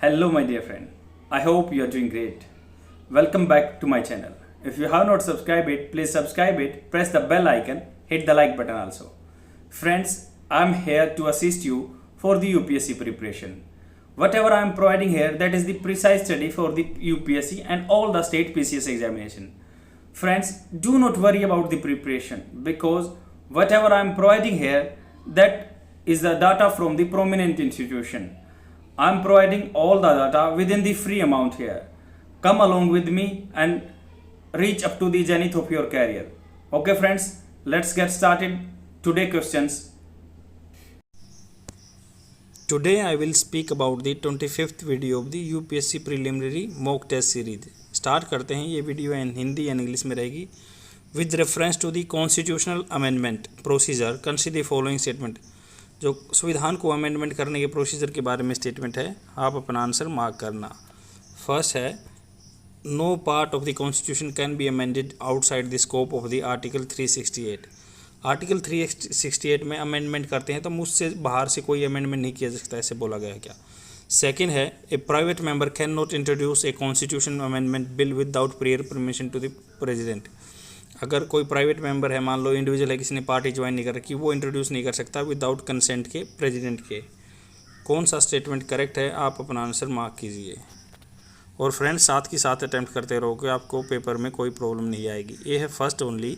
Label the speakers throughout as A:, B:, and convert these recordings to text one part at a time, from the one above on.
A: Hello, my dear friend. I hope you are doing great. Welcome back to my channel. If you have not subscribed it, please subscribe it, press the bell icon, hit the like button also. Friends, I am here to assist you for the UPSC preparation. Whatever I am providing here, that is the precise study for the UPSC and all the state PCS examination. Friends, do not worry about the preparation because whatever I am providing here, that is the data from the prominent institution. I am providing all the data within the free amount here. Come along with me and reach up to the zenith of your career. Okay friends, let's get started. Today questions.
B: Today I will speak about the 25th video of the UPSC preliminary mock test series. Start करते हैं. ये video Hindi and English में रहेगी. With reference to the constitutional amendment procedure consider the following statement. जो संविधान को amendment करने के प्रोसीजर के बारे में स्टेटमेंट है, आप अपना आंसर मार्क करना. फर्स्ट है, no part of the constitution can be amended outside the scope of the article 368. Article 368 में अमेंडमेंट करते हैं तो मुझसे बाहर से कोई अमेंडमेंट नहीं किया जा सकता, ऐसे बोला गया है क्या. सेकेंड है, a private member can not introduce a constitution amendment bill without prior permission to the president. अगर कोई प्राइवेट मेंबर है, मान लो इंडिविजुअल है, किसी ने पार्टी ज्वाइन नहीं कर रखी, वो इंट्रोड्यूस नहीं कर सकता विदाउट कंसेंट के प्रेसिडेंट के. कौन सा स्टेटमेंट करेक्ट है, आप अपना आंसर मार्क कीजिए. और फ्रेंड्स, साथ के साथ अटैम्प्ट करते रहोगे, आपको पेपर में कोई प्रॉब्लम नहीं आएगी. ए है फर्स्ट ओनली,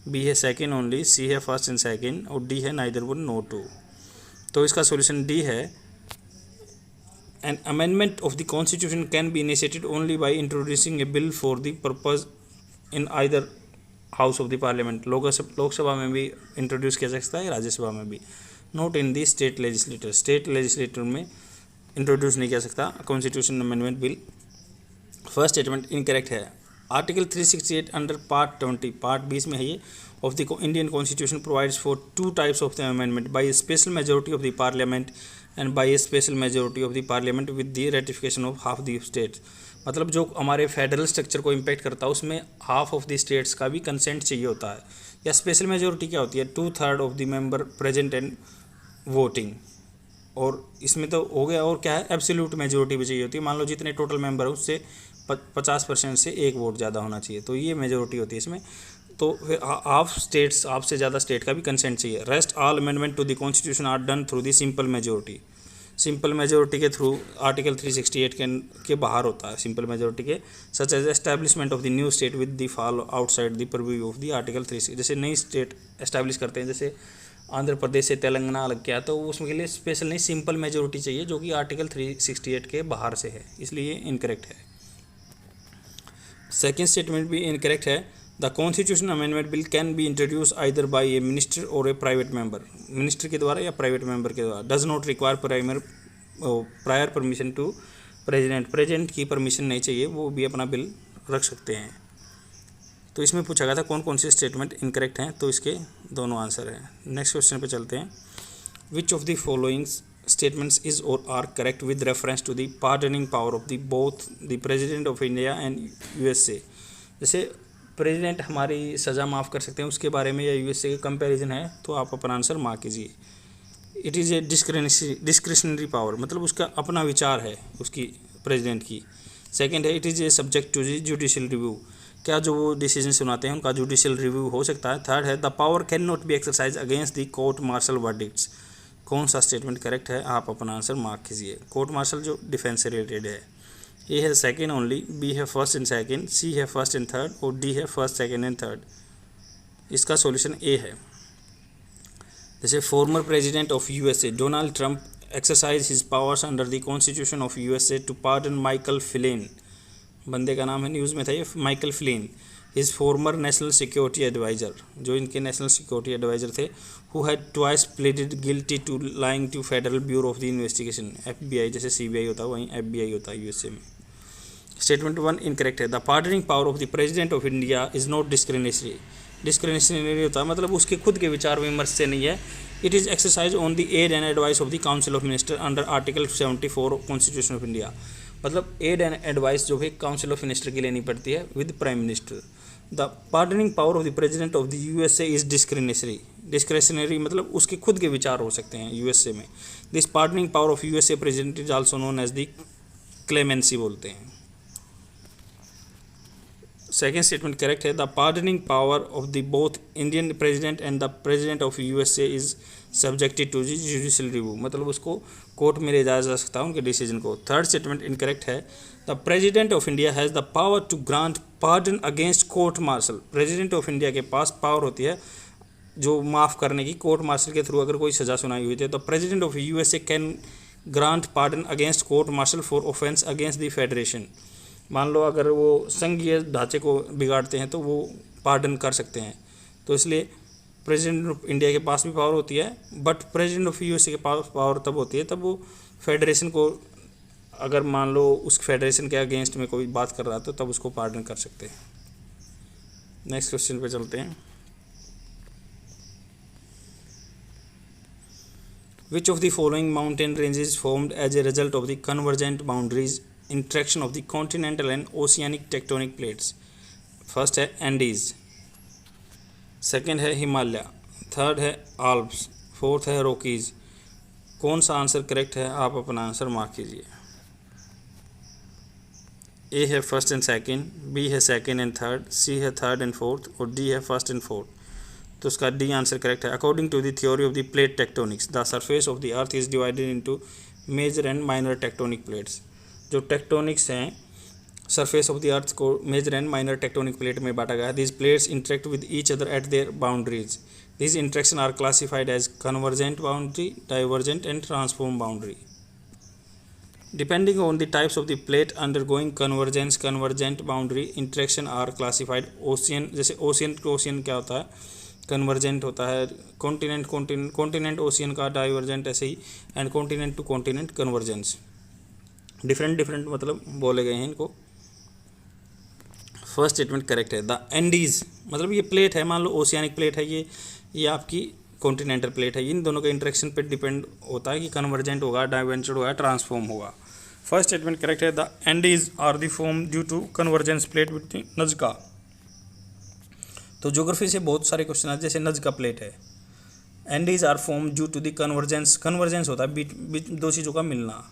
B: बी है सेकेंड ओनली, सी है फर्स्ट एंड सेकेंड और डी है नाइदर वन नो टू. तो इसका सोल्यूशन डी है. An amendment of the constitution can be initiated only by introducing A bill for the purpose in either house of the parliament. Lok Sabha में भी introduce किया जा सकता है, राज्यसभा में भी. नोट इन दी स्टेट लेजिस्लेटर. स्टेट लेजिस्लेटर में इंट्रोड्यूस नहीं किया सकता constitution amendment bill. First statement incorrect है. आर्टिकल 368 अंडर पार्ट 20 पार्ट 20 में है ये of the Indian constitution provides for two types of the amendment by special majority of the parliament and by A special majority of the parliament with the ratification of half the state. मतलब जो हमारे federal structure को impact करता है उसमें half of the states का भी consent चाहिए होता है. या स्पेशल मेजोरिटी क्या होती है, 2/3 of the member present and voting. और इसमें तो हो गया. और क्या है, एब्सोल्यूट मेजोरिटी भी चाहिए होती है. मान लो जितने टोटल मेंबर है उससे 50% से एक वोट ज़्यादा होना चाहिए, तो ये मेजोरिटी होती है इसमें. तो फिर हाफ स्टेट्स, हाफ से ज़्यादा स्टेट का भी कंसेंट चाहिए. Rest all amendment to the constitution are done through the simple majority. Simple majority के थ्रू आर्टिकल 368 के बाहर होता है. सिंपल मेजोरिटी के such as establishment of the new state with the fall outside the purview of the article 3. जैसे नई state establish करते हैं, जैसे आंध्र प्रदेश से तेलंगाना अलग किया, तो उसमें के लिए स्पेशल नहीं, सिंपल मेजोरिटी चाहिए जो कि आर्टिकल 368 के बाहर से है, इसलिए इनकरेक्ट है. सेकेंड स्टेटमेंट भी इनकरेक्ट है. The constitution amendment bill can be introduce either by A minister और ए प्राइवेट मेंबर. मिनिस्टर के द्वारा या प्राइवेट मेंबर के द्वारा. Does not require prior permission to president. President की परमिशन नहीं चाहिए, वो भी अपना बिल रख सकते हैं. तो इसमें पूछा गया था कौन कौन से स्टेटमेंट इनकरेक्ट हैं, तो इसके दोनों आंसर हैं. नेक्स्ट क्वेश्चन पे चलते हैं. Which of the following statements is or are correct with reference to the pardoning power of the both the president of India and USA. जैसे प्रेसिडेंट हमारी सज़ा माफ़ कर सकते हैं उसके बारे में, या यूएसए के कंपैरिजन है, तो आप अपना आंसर मार्क कीजिए. It is A discretionary power, मतलब उसका अपना विचार है उसकी प्रेसिडेंट की. सेकेंड है, it is a subject to the judicial review. क्या जो वो डिसीजन सुनाते हैं उनका जुडिशियल रिव्यू हो सकता है. थर्ड है, the power can not be exercise against the court martial verdicts. कौन सा स्टेटमेंट करेक्ट है, आप अपना आंसर मार्क कीजिए. कोर्ट मार्शल जो डिफेंस से रिलेटेड है. ए है सेकेंड ओनली, बी है फर्स्ट एंड सेकेंड, सी है फर्स्ट एंड थर्ड और डी है फर्स्ट सेकेंड एंड थर्ड. इसका सॉल्यूशन ए है. जैसे former president of USA Donald Trump exercise his powers under the constitution of USA to pardon Michael Flynn. बंदे का नाम है, न्यूज़ में था ये, Michael Flynn. His former national security adviser, जो इनके नेशनल सिक्योरिटी एडवाइज़र थे, who had twice pleaded guilty to lying to federal bureau of the investigation. FBI जैसे CBI होता है वहीं FBI होता है यूएसए में. स्टेटमेंट 1 इनकरेक्ट है. The pardoning power of the president of India is not discretionary. Discretionary होता है मतलब उसके खुद के विचार विमर्श से नहीं है. It is exercise on the aid and advice of the council of minister under article 74 constitution of India. मतलब एड एंड एडवाइस जो है काउंसिल ऑफ मिनिस्टर की लेनी पड़ती है with prime minister. The pardoning power of the president of the USA is discretionary. Discretionary मतलब उसके खुद के विचार हो सकते हैं यूएसए में. This pardoning power of USA president is also known as the clemency बोलते हैं। सेकेंड स्टेटमेंट करेक्ट है, the pardoning power of the both Indian president and the president of USA is subjected to judicial review, मतलब उसको court में ले जाया जा सकता है उनके डिसीजन को। थर्ड स्टेटमेंट इनकरेक्ट है, the president of India has the power to grant pardon against court martial, president of India के पास पावर होती है जो माफ़ करने की, कोर्ट मार्शल के थ्रू अगर कोई सज़ा सुनाई हुई थी तो president of USA can grant pardon against court martial for offence against the federation. मान लो अगर वो संघीय ढांचे को बिगाड़ते हैं तो वो पार्डन कर सकते हैं, तो इसलिए प्रेसिडेंट ऑफ इंडिया के पास भी पावर होती है, बट प्रेसिडेंट ऑफ यूएसए के पास पावर तब होती है तब वो फेडरेशन को, अगर मान लो उस फेडरेशन के अगेंस्ट में कोई बात कर रहा है तो तब उसको पार्डन कर सकते हैं। नेक्स्ट क्वेश्चन पे चलते हैं। Which of the following mountain ranges formed as a result of the convergent boundaries interaction of the continental and oceanic tectonic plates? First है एंडीज, सेकंड है हिमालय, थर्ड है आल्प्स, फोर्थ है रॉकीज। कौन सा answer correct है, आप अपना answer mark कीजिए। ए है फर्स्ट एंड सेकंड, बी है सेकंड एंड थर्ड, सी है थर्ड एंड फोर्थ और डी है फर्स्ट एंड फोर्थ। तो उसका डी आंसर करेक्ट है। According to the theory of the plate tectonics the surface of the earth is divided into major and minor tectonic plates. जो tectonics हैं surface of the earth को major and minor tectonic plate में बांटा गया है। These plates interact with each other at there boundaries. These interactions are classified as convergent boundary, divergent and transform boundary. Depending on the types of the plate undergoing convergence, convergent boundary interaction are classified ocean, जैसे ocean to ocean क्या होता है, convergent होता है, continent ocean का divergent ऐसे ही, and continent to continent convergence। different मतलब बोले गए हैं इनको। फर्स्ट स्टेटमेंट करेक्ट है। द एंडीज मतलब ये प्लेट है, मान लो ओशियानिक प्लेट है, ये आपकी कॉन्टिनेंटल प्लेट है। इन दोनों के इंटरेक्शन पे डिपेंड होता है कि कन्वर्जेंट होगा, डाइवर्जेंट होगा, ट्रांसफॉर्म होगा। फर्स्ट स्टेटमेंट करेक्ट है। The Andes are the form due to convergence plate with Nazca. तो ज्योग्राफी से बहुत सारे क्वेश्चन आते हैं, जैसे नजका प्लेट है। Andes are form due to the convergence, convergence होता है बीच दो चीज़ों का मिलना।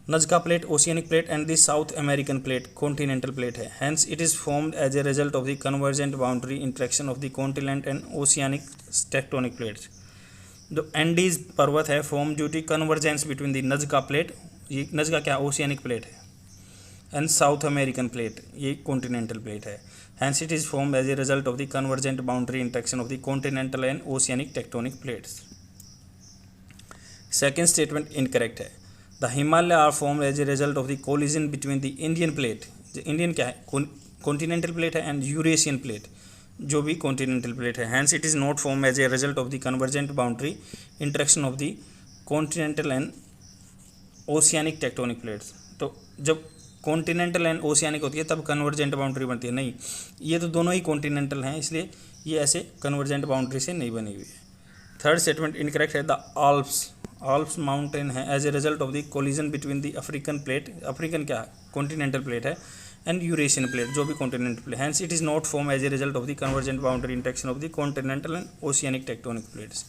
B: Nazca plate oceanic plate and the South American plate continental plate है। Hence it is formed as a result of the convergent boundary interaction of the continent and oceanic tectonic plates. जो Andes पर्वत है form due to convergence between the Nazca plate, ये Nazca क्या oceanic plate है, and South American plate ये continental plate है। Hence it is formed as a result of the convergent boundary interaction of the continental and oceanic tectonic plates. Second statement incorrect है। The Himalaya are form as a result of the collision between the Indian plate, Indian क्या है continental plate है, and Eurasian plate जो भी continental plate है। Hence it is not form as a result of the convergent boundary interaction of the continental and oceanic tectonic plates. तो जब continental and oceanic होती है तब कन्वर्जेंट बाउंड्री बनती है, नहीं ये तो दोनों ही कॉन्टिनेंटल हैं इसलिए ये ऐसे कन्वर्जेंट बाउंड्री से नहीं बनी हुई है। थर्ड स्टेटमेंट इनकरेक्ट है। द आल्प्स माउंटेन है as a result of the collision between the African plate, African क्या कॉन्टिनेंटल प्लेट है, एंड यूरेशियन प्लेट जो भी continental plate. Hence it is not form as a result of the convergent boundary interaction of the continental and oceanic tectonic plates.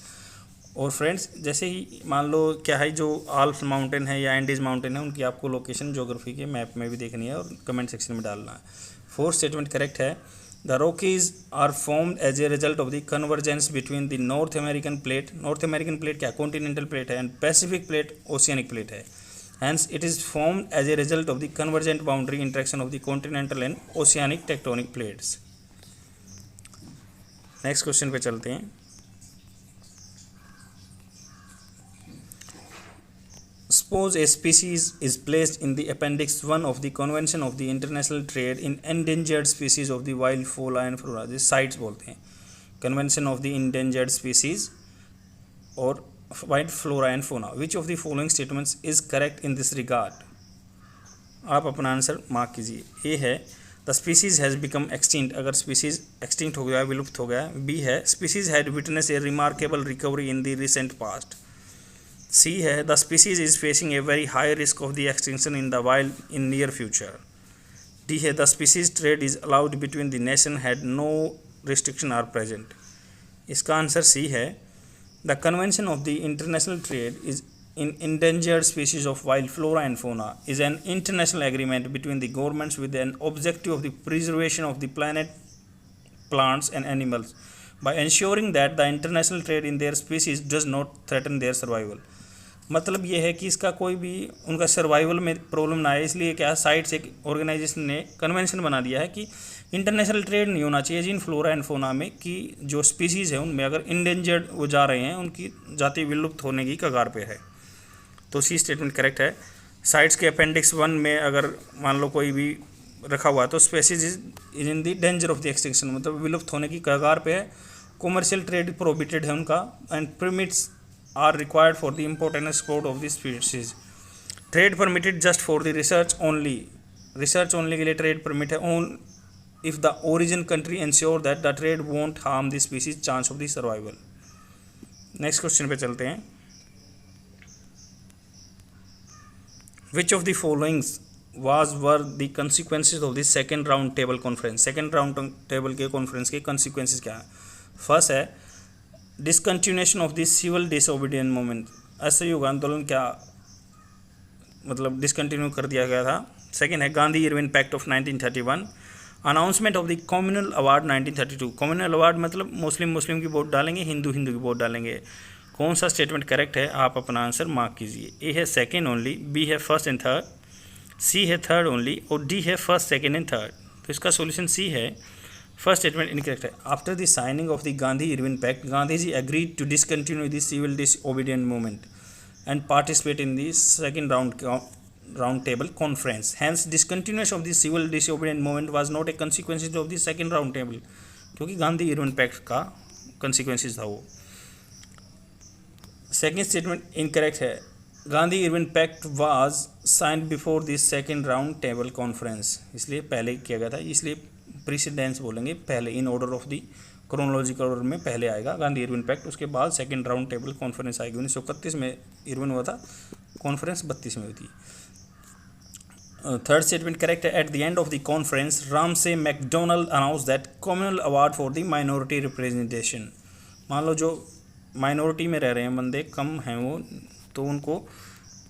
B: और friends जैसे ही मान लो क्या है जो आल्प्स माउंटेन है या एंडीज माउंटेन है उनकी आपको लोकेशन ज्योग्राफी के मैप में भी देखनी है और कमेंट सेक्शन में डालना है। फोर्थ स्टेटमेंट करेक्ट है। The Rockies are formed as a result of the convergence between the North American plate, North American plate क्या कॉन्टिनेंटल प्लेट है, and Pacific plate oceanic plate है। Hence it is formed as a result of the convergent boundary interaction of the continental and oceanic tectonic plates. Next question पे चलते हैं। Suppose a species is placed in the Appendix 1 of the Convention of the International Trade in Endangered Species of the Wild Fauna and Flora, जिस CITES बोलते हैं, Convention of the Endangered Species और Wild Flora and Fauna. Which of the following statements is correct in this regard? आप अपना answer mark कीजिए। A है the species has become extinct, अगर species extinct हो गया विलुप्त हो गया। बी है species had witness a remarkable recovery in the recent past. C है the species is facing a very high risk of the extinction in the wild in near future. D है the species trade is allowed between the nation had no restriction are present. इसका answer C है the convention of the international trade is in endangered species of wild flora and fauna is an international agreement between the governments with an objective of the preservation of the planet, plants and animals by ensuring that the international trade in their species does not threaten their survival. मतलब ये है कि इसका कोई भी उनका survival में problem ना आए, इसलिए क्या साइड से एक ऑर्गेनाइजेशन ने कन्वेंशन बना दिया है कि इंटरनेशनल ट्रेड नहीं होना चाहिए जिन फ्लोरा एंड फोना में कि जो स्पीसीज़ है उनमें अगर इंडेंजर्ड वो जा रहे हैं, उनकी जाति विलुप्त होने की कगार पे है। तो सी स्टेटमेंट करेक्ट है। साइट्स के अपेंडिक्स 1 में अगर मान लो कोई भी रखा हुआ है तो species is in the danger of the extinction, मतलब विलुप्त होने की कगार पे है। कॉमर्शियल ट्रेड प्रोहिबिटेड है उनका and permits are required for the import and export of the species. Trade permitted just for the research only, research only के लिए ट्रेड परमिट है own if the origin country ensure that the trade won't harm the species chance of the survival. Next question पे चलते हैं। Which of the followings were the consequences of the second round table conference? Second round table के conference के consequences क्या है? First है discontinuation of the civil disobedient movement, असहयोग आंदोलन क्या मतलब डिसकंटिन्यू कर दिया गया था। सेकेंड है Gandhi Irwin pact of 1931, announcement of the communal award 1932। Communal award मतलब मुस्लिम की वोट डालेंगे, हिंदू की वोट डालेंगे। कौन सा स्टेटमेंट करेक्ट है, आप अपना आंसर मार्क कीजिए। ए है सेकेंड ओनली, बी है फर्स्ट एंड थर्ड, सी है थर्ड ओनली और डी है फर्स्ट सेकेंड एंड थर्ड। तो इसका सॉल्यूशन सी है, फर्स्ट स्टेटमेंट इनकरेक्ट है। After the signing of the Gandhi Irwin pact, Gandhi ji agreed to discontinue the civil disobedient movement and participate in the second round table conference. Hence discontinuation of the civil disobedient movement was not a consequences of the second round table, क्योंकि Gandhi Irwin pact का consequences था वो। Second statement incorrect है। Gandhi Irwin pact was signed before this second round table conference, इसलिए पहले किया गया था, इसलिए प्रीसिडेंस बोलेंगे पहले, in order of the chronological order में पहले आएगा गांधी इरविन पैक्ट, उसके बाद सेकेंड राउंड टेबल कॉन्फ्रेंस आएगी। 1931 में इरविन हुआ था, कॉन्फ्रेंस 32 में हुई थी। थर्ड स्टेटमेंट करेक्ट है। At the end of the conference Ramsay McDonald announce that communal award for the minority representation, मान लो जो माइनॉरिटी में रह रहे हैं बंदे कम हैं वो, तो उनको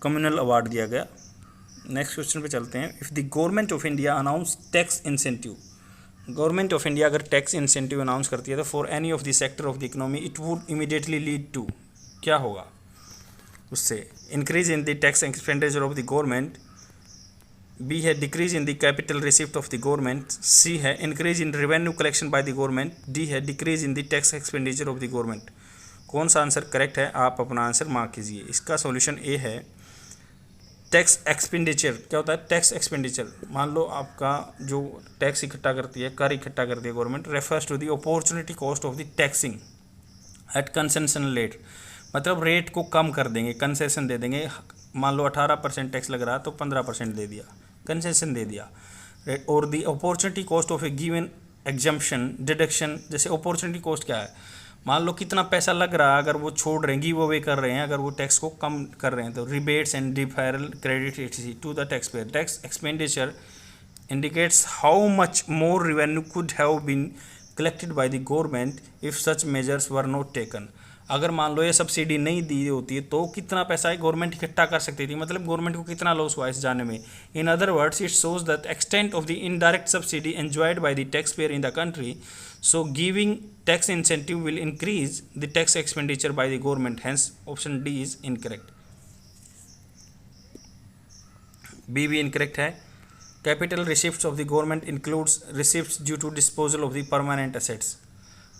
B: कम्युनल अवार्ड दिया गया। नेक्स्ट क्वेश्चन पे चलते हैं। If the government of India announce tax incentive, government of India अगर टैक्स इंसेंटिव अनाउंस करती है तो for any of the sector of the economy it would immediately lead to, क्या होगा उससे? Increase in the tax expenditure of the government, B है decrease in the capital receipt of the government, C है increase in revenue collection by the government, D है decrease in the tax expenditure of the government. कौन सा answer correct है, आप अपना answer mark कीजिए। इसका सॉल्यूशन ए है टैक्स एक्सपेंडिचर। क्या होता है टैक्स एक्सपेंडिचर? मान लो आपका जो टैक्स इकट्ठा करती है, कर इकट्ठा करती है government, refers to the opportunity cost of the taxing at concession rate, मतलब रेट को कम कर देंगे, कंसेशन दे देंगे। मान लो 18% टैक्स लग रहा है तो 15% दे दिया, कंसेशन दे दिया। और the opportunity cost of A given exemption deduction, जैसे अपॉर्चुनिटी कॉस्ट क्या है, मान लो कितना पैसा लग रहा है, अगर वो छोड़ रहे हैं, गिव अवे कर रहे हैं, अगर वो टैक्स को कम कर रहे हैं तो rebates and deferral credit etc to the tax payer. Tax expenditure indicates how much more revenue could have been collected by the government if such measures were not taken. अगर मान लो ये सब्सिडी नहीं दी होती तो कितना पैसा गवर्नमेंट इकट्ठा कर सकती थी, मतलब गवर्नमेंट को कितना लॉस हुआ इस जाने में। In other words it shows the extent of the indirect subsidy enjoyed by the tax pair in the country, so giving tax incentive will increase the tax expenditure by the government, hence option D is incorrect। B भी incorrect है। capital receipts of the government includes receipts due to disposal of the permanent assets।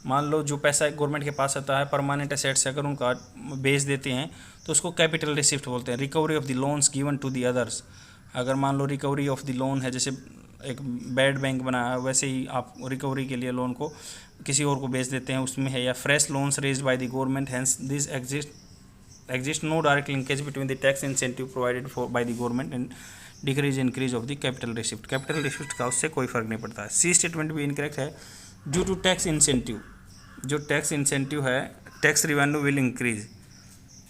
B: मान लो जो पैसा government के पास आता है permanent assets अगर उनका बेच देते हैं तो उसको कैपिटल रिसिप्ट बोलते हैं। Recovery of the loans given to the others, अगर मान लो रिकवरी ऑफ द लोन है, जैसे एक बैड बैंक बनाया है वैसे ही आप रिकवरी के लिए लोन को किसी और को बेच देते हैं, उसमें है। या fresh loans raised by the government, hence this exist no direct linkage between the tax incentive provided for by the government and decrease increase of the capital receipt. Capital receipt का उससे कोई फर्क नहीं पड़ता है। सी स्टेटमेंट भी incorrect है। Due to tax incentive, जो टैक्स इंसेंटिव है, tax revenue will increase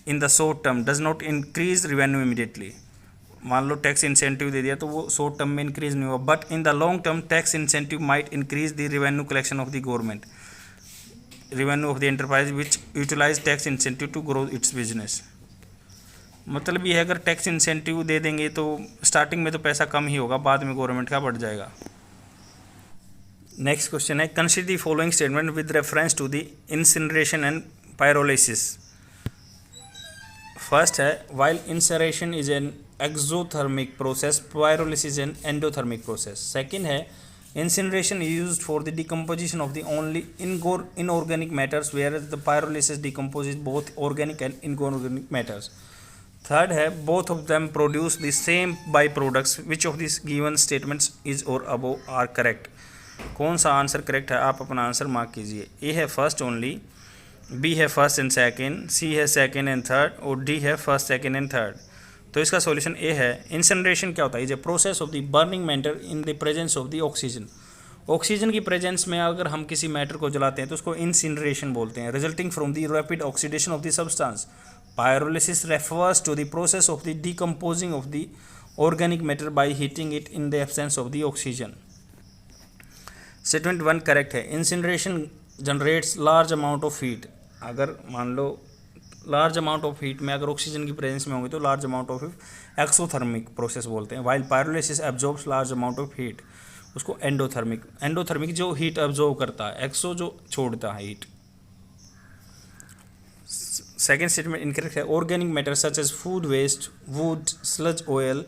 B: in the short term does not increase revenue immediately. मान लो टैक्स इंसेंटिव दे दिया तो वो शॉर्ट टर्म में इंक्रीज नहीं हुआ, but in the long term tax incentive might increase the revenue collection of the government, revenue of the enterprise which utilize tax incentive to grow its business। मतलब ये है अगर टैक्स इंसेंटिव दे देंगे तो starting में तो पैसा कम ही होगा, बाद में गवर्नमेंट का बढ़ जाएगा। नेक्स्ट क्वेश्चन है consider the following statement with reference to the incineration and pyrolysis. First है while incineration is an exothermic process, pyrolysis an endothermic process. Second है incineration is used for the decomposition of the only inorganic matters, whereas the pyrolysis decomposes both organic and inorganic matters. Third है both of them produce the same byproducts. Which of these given statements is or above are correct? कौन सा answer correct है, आप अपना answer mark कीजिए। A है first only, B है first and second, C है सेकेंड एंड थर्ड और डी है फर्स्ट सेकेंड एंड थर्ड। तो इसका सॉल्यूशन ए है। इंसिनरेशन क्या होता है? Is a process of the burning matter in the presence of the oxygen. Oxygen की प्रेजेंस में अगर हम किसी मैटर को जलाते हैं तो उसको इंसिनरेशन बोलते हैं, resulting from the rapid oxidation of the substance. Pyrolysis refers to the process of the decomposing of the organic matter by heating it in the absence of the oxygen. Statement 1 correct है। Incineration generates large amount of heat. अगर मान लो large amount of heat में अगर oxygen की presence में होंगे तो large amount of exothermic process बोलते हैं। While pyrolysis absorbs large amount of heat, उसको एंडोथर्मिक। एंडोथर्मिक जो हीट एब्जॉर्ब करता है, एक्सो जो छोड़ता है हीट। सेकेंड स्टेटमेंट इनकरेक्ट है। Organic matter such as food waste, wood, sludge oil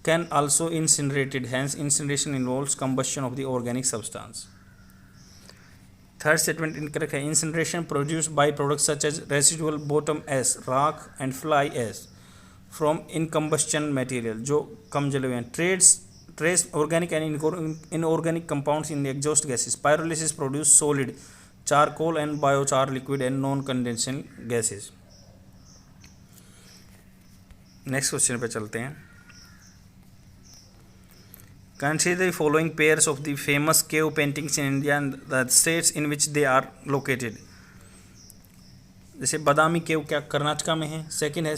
B: can also incinerated, hence incineration involves combustion of the organic substance. Third statement incorrect है। Incineration produce by product such as residual bottom ash, राख and fly ash from incombustion material, जो कम जले हुए हैं। Trace organic and inorganic compounds in exhaust gases. Pyrolysis produce solid charcoal and biochar liquid and non condensing gases. Next question पे चलते हैं। Consider the following pairs of the famous cave paintings in India and the states in which they are located. जैसे बादामी केव क्या कर्नाटका में है, second है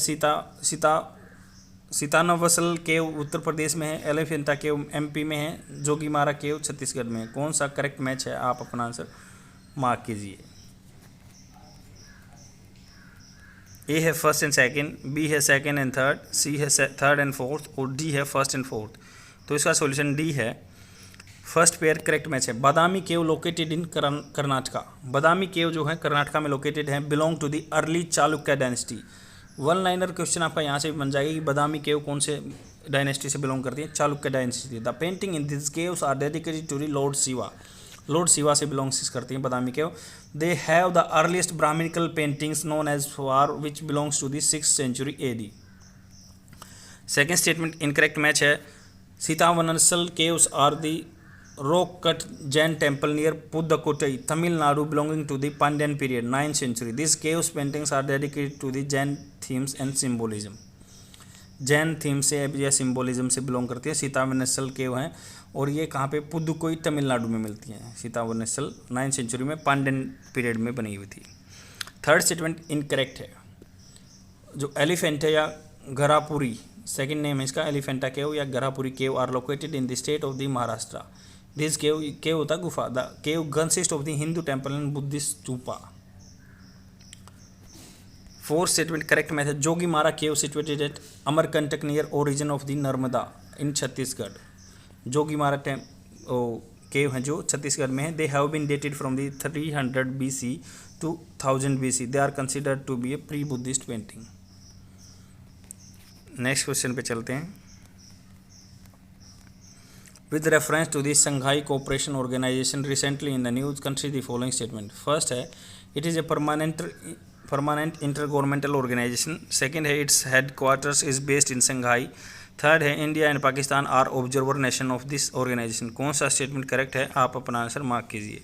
B: सीतानवसल केव उत्तर प्रदेश में है, एलिफेंटा केव एमपी में है, जोगीमारा केव छत्तीसगढ़ में है। कौन सा करेक्ट मैच है, आप अपना आंसर मार्क कीजिए। ए है फर्स्ट एंड सेकंड, बी है सेकंड एंड थर्ड, सी है थर्ड एंड फोर्थ और डी है फर्स्ट एंड फोर्थ। तो इसका सॉल्यूशन डी है। फर्स्ट पेयर करेक्ट मैच है। बादामी केव लोकेटेड इन कर्नाटका। बादामी केव जो है कर्नाटका में लोकेटेड है, belong to the early Chalukya dynasty. One liner question आपका यहाँ से भी बन जाएगा कि बादामी केव कौन से डायनेस्टी से बिलोंग करती है? Chalukya dynasty. The painting in this caves are dedicated to the lord Shiva. Lord Shiva से बिलोंग्स करती हैं Badami cave. They have the earliest Brahmanical paintings known as far which belongs to the 6th century AD। Second statement incorrect match है। Sittanavasal caves are the rock-cut Jain temple near Pudukkottai, Tamil Nadu, belonging to the Pandyan period, 9th century. These caves paintings are dedicated to the Jain themes and symbolism. Jain theme से या symbolism से belong करती है। सीतावनसल केव हैं और ये कहाँ पे? पुदुकोई तमिलनाडु में मिलती हैं। सीतावनसल 9th century में पांड्यन पीरियड में बनी हुई थी। थर्ड स्टेटमेंट इनकरेक्ट है। जो एलिफेंट है या घरापुरी, सेकेंड नेम है इसका, एलिफेंटा केव या Gharapuri cave are located in the state of the Maharashtra. This cave होता है गुफा। The cave consist of the Hindu temple and Buddhist stupa. Fourth statement correct method. Jogimara cave situated at Amarkantak near origin of the Narmada in Chhattisgarh. Jogimara cave हैं जो छत्तीसगढ़ में है। They have been dated from the 300 BC to 1000 BC। They are considered to be a pre Buddhist painting. Next question पे चलते हैं। With reference to the Shanghai cooperation Organization recently in the news, consider the following statement. First है it is a permanent intergovernmental organization. Second है its headquarters is based in Shanghai. Third है India and Pakistan are observer nation of this organization. कौन सा statement correct है, आप अपना answer mark कीजिए।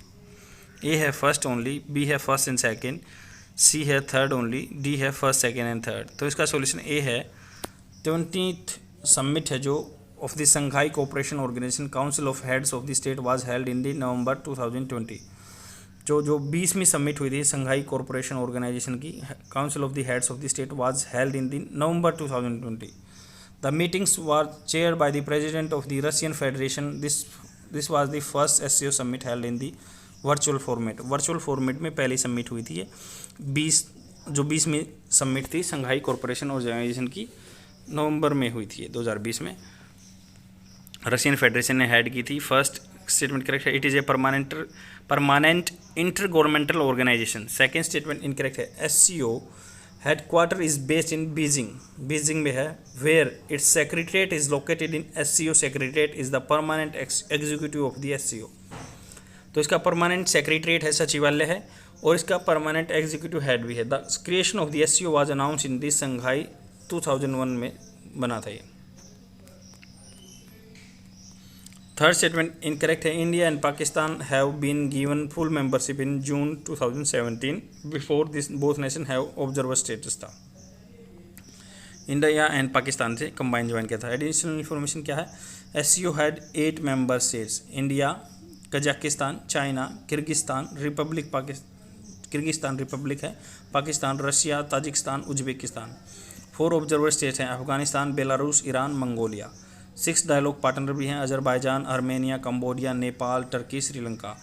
B: A है फर्स्ट ओनली, बी है फर्स्ट एंड सेकेंड, सी है थर्ड ओनली, डी है फर्स्ट सेकेंड एंड थर्ड। तो इसका सॉल्यूशन ए है। 20th समिट है जो of the Shanghai cooperation organisation council of heads of the state was held in the November 2020। जो 20वीं summit हुई थी शंघाई कोऑपरेशन ऑर्गेनाइजेशन की, council of the heads of the state was held in the November 2020। The meetings were chaired by the president of the Russian federation. This was the first SCO summit held in the virtual format. Virtual format में पहली summit हुई थी ये। 20वीं summit थी Shanghai cooperation organisation की नवंबर में हुई थी 2020 में, रशियन फेडरेशन ने हेड की थी। फर्स्ट स्टेटमेंट करेक्ट है, it is a permanent inter governmental organisation. Second statement incorrect है, SCO headquarter is based in Beijing में है, where its secretariat is located in SCO secretariat is the permanent executive of the SCO। तो इसका permanent secretariat है, सचिवालय है, और इसका परमानेंट एग्जीक्यूटिव हेड भी है। The creation of the SCO was announce in the Shanghai 2001 में बना था ये। थर्ड स्टेटमेंट इनकरेक्ट है, India and Pakistan have been given full membership in June 2017, before this both nation have observer status था। India and Pakistan से combine join किया था। Additional information क्या है, SCO had 8 member states, India, Kazakhstan, China, Kyrgyzstan republic है, Pakistan, Russia, Tajikistan, Uzbekistan. 4 observer states हैं, Afghanistan, Belarus, Iran, Mongolia. 6 dialogue partner भी हैं, Azerbaijan, Armenia, Cambodia, Nepal, Turkey, Sri Lanka.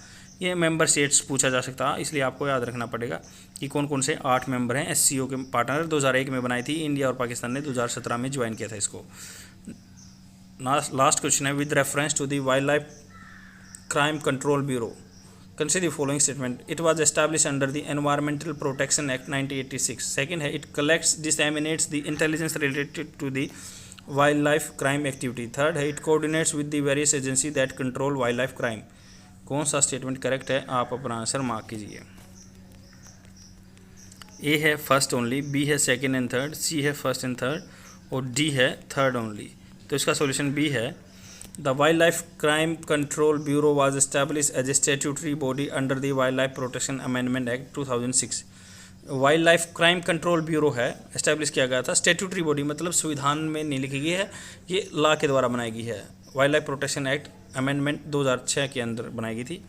B: ये मेंबर स्टेट्स पूछा जा सकता है, इसलिए आपको याद रखना पड़ेगा कि कौन कौन से 8 मेंबर हैं SCO के पार्टनर। 2001 में बनाई थी इंडिया और पाकिस्तान ने 2017 में ज्वाइन किया था इसको। लास्ट क्वेश्चन है, with reference to the wildlife crime control bureau consider the following statement. It was established under the Environmental Protection Act 1986. Second है, it collects, disseminates the intelligence related to the wildlife crime activity. Third है, it coordinates with the various agencies that control wildlife crime. कौन सा statement correct है, आप अपना answer mark कीजिए। A है first only, B है सेकेंड एंड थर्ड, सी है फर्स्ट एंड थर्ड और डी है थर्ड ओनली। तो इसका सॉल्यूशन बी है। The Wildlife Crime Control Bureau was established as a statutory body under the Wildlife Protection Amendment Act 2006. Wild life crime control bureau है, establish किया गया था। Statutory body मतलब संविधान में नहीं लिखी गई है, ये लॉ के द्वारा बनाई गई है। Wildlife protection act amendment 2006 के अंदर बनाई गई थी।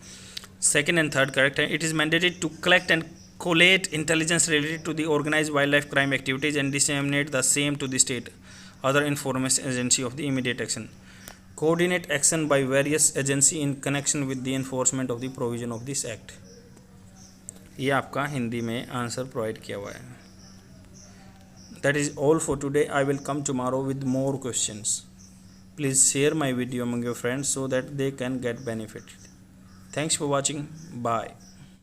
B: सेकेंड एंड थर्ड करेक्ट है। It is mandated to collect and collate intelligence related to the organized wildlife crime activities and disseminate the same to the state other information agency of the immediate action. Coordinate action by various agency in connection with the enforcement of the provision of this act. ये आपका हिंदी में answer provide किया हुआ है। That is all for today. I will come tomorrow with more questions. Please share my video among your friends so that they can get benefited. Thanks for watching. Bye.